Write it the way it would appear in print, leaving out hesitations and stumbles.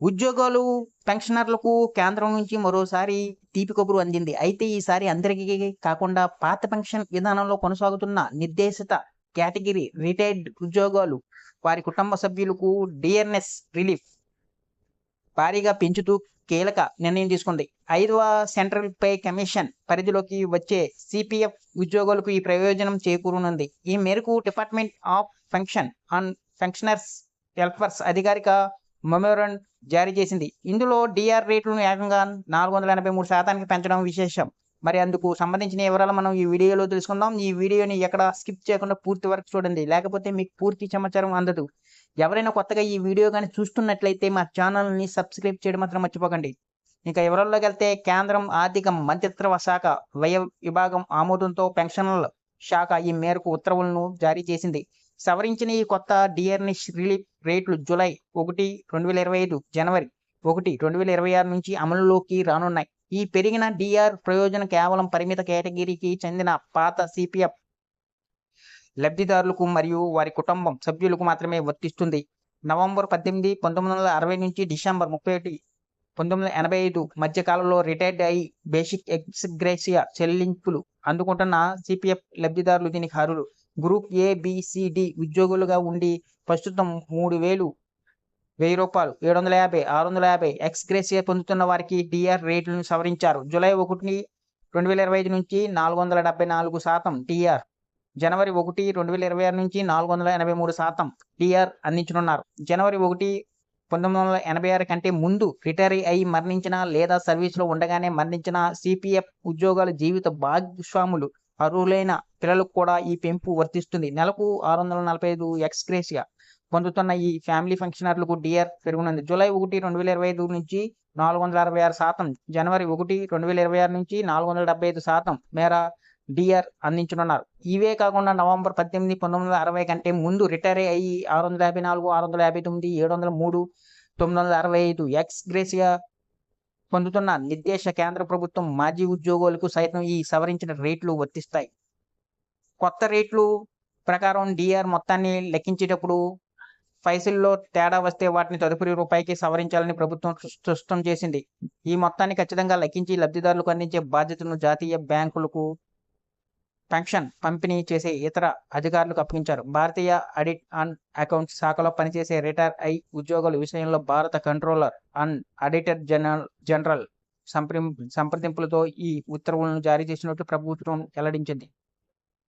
ఉద్యోగాలు, పెన్షనర్లకు కేంద్రం నుంచి మరోసారి తీపి కబురు అందింది. అయితే ఈసారి అందరికీ కాకుండా పాత పెన్షన్ విధానంలో కొనసాగుతున్న నిర్దేశిత కేటగిరీ రిటైర్డ్ ఉద్యోగాలు, వారి కుటుంబ సభ్యులకు డిఆర్ఎస్ రిలీఫ్ భారీగా పెంచుతూ కీలక నిర్ణయం తీసుకుంది. 5వ సెంట్రల్ పే కమిషన్ పరిధిలోకి వచ్చే సిపిఎఫ్ ఉద్యోగులకు ఈ ప్రయోజనం చేకూరనుంది. ఈ మేరకు department of pension and pensioners welfare అధికారిక మెమోరాండం జారీ చేసింది. ఇందులో డిఆర్ రేట్లను ఏకంగా 483% పెంచడం విశేషం. మరి అందుకు సంబంధించిన వివరాలు మనం ఈ వీడియోలో తెలుసుకుందాం. ఈ వీడియోని ఎక్కడ స్కిప్ చేయకుండా పూర్తి వరకు చూడండి, లేకపోతే మీకు పూర్తి సమాచారం అందదు. ఎవరైనా కొత్తగా ఈ వీడియో కానీ చూస్తున్నట్లయితే మా ఛానల్ని సబ్స్క్రైబ్ చేయడం మాత్రం మర్చిపోకండి. ఇంకా వివరాల్లోకి వెళ్తే, కేంద్రం ఆర్థిక మంత్రిత్వ శాఖ వ్యయ విభాగం ఆమోదంతో పెన్షన్ల శాఖ ఈ మేరకు ఉత్తర్వులను జారీ చేసింది. సవరించిన ఈ కొత్త డిఆర్ఎస్ రిలీఫ్ రేట్లు జూలై 1, 2025, జనవరి 1, 2026 నుంచి అమలులోకి రానున్నాయి. ఈ పెరిగిన డిఆర్ ప్రయోజనం కేవలం పరిమిత కేటగిరీకి చెందిన పాత సిపిఎఫ్ లబ్ధిదారులకు మరియు వారి కుటుంబం సభ్యులకు మాత్రమే వర్తిస్తుంది. నవంబర్ 18, 1960 నుంచి డిసెంబర్ 31, 1985 మధ్య కాలంలో రిటైర్డ్ అయి బేసిక్ ఎక్స్గ్రేషియా చెల్లింపులు అందుకుంటున్న సిపిఎఫ్ లబ్ధిదారులు దీనికి అర్హులు. Group A, B, C, D ఉద్యోగులుగా ఉండి ప్రస్తుతం 3,000, 1,000, 750, 650 ఎక్స్గ్రేషియా పొందుతున్న వారికి డిఆర్ రేట్లను సవరించారు. జూలై 1, 2025 నుంచి 474% డిఆర్, జనవరి 1, 2026 నుంచి 483% డిఆర్ అందించనున్నారు. జనవరి 1, 1986 కంటే ముందు రిటైర్ అయి మరణించిన లేదా సర్వీసులో ఉండగానే మరణించిన సిపిఎఫ్ ఉద్యోగాల జీవిత భాగస్వాములు అర్హులైన పిల్లలకు కూడా ఈ పెంపు వర్తిస్తుంది. నెలకు 645 ఎక్స్గ్రేషియా పొందుతున్న ఈ ఫ్యామిలీ ఫంక్షనర్లకు డిఆర్ పెరుగునుంది. జూలై 1, 2025 నుంచి 466%, జనవరి 1, 2026 నుంచి 475% మేర డిఆర్ అందించనున్నారు. ఇవే కాకుండా నవంబర్ 18, 1960 కంటే ముందు రిటైర్ అయ్యి 654, 659, 703, 965 ఎక్స్గ్రేషియా పొందుతున్న నిర్దేశ కేంద్ర ప్రభుత్వం మాజీ ఉద్యోగులకు సైతం ఈ సవరించిన రేట్లు వర్తిస్తాయి. కొత్త రేట్లు ప్రకారం డిఆర్ మొత్తాన్ని లెక్కించేటప్పుడు పైసల్లో తేడా వస్తే వాటిని తదుపరి రూపాయికి సవరించాలని ప్రభుత్వం స్పష్టం చేసింది. ఈ మొత్తాన్ని ఖచ్చితంగా లెక్కించి లబ్ధిదారులకు అందించే బాధ్యతను జాతీయ బ్యాంకులకు పెన్షన్ పంపిణీ చేసే ఇతర అధికారులకు అప్పగించారు. భారతీయ ఆడిట్ అండ్ అకౌంట్స్ శాఖలో పనిచేసే రిటైర్ అయి ఉద్యోగుల విషయంలో భారత కంట్రోలర్ అండ్ ఆడిటర్ జనరల్ సంప్రదింపులతో ఈ ఉత్తర్వులను జారీ చేసినట్టు ప్రభుత్వం వెల్లడించింది.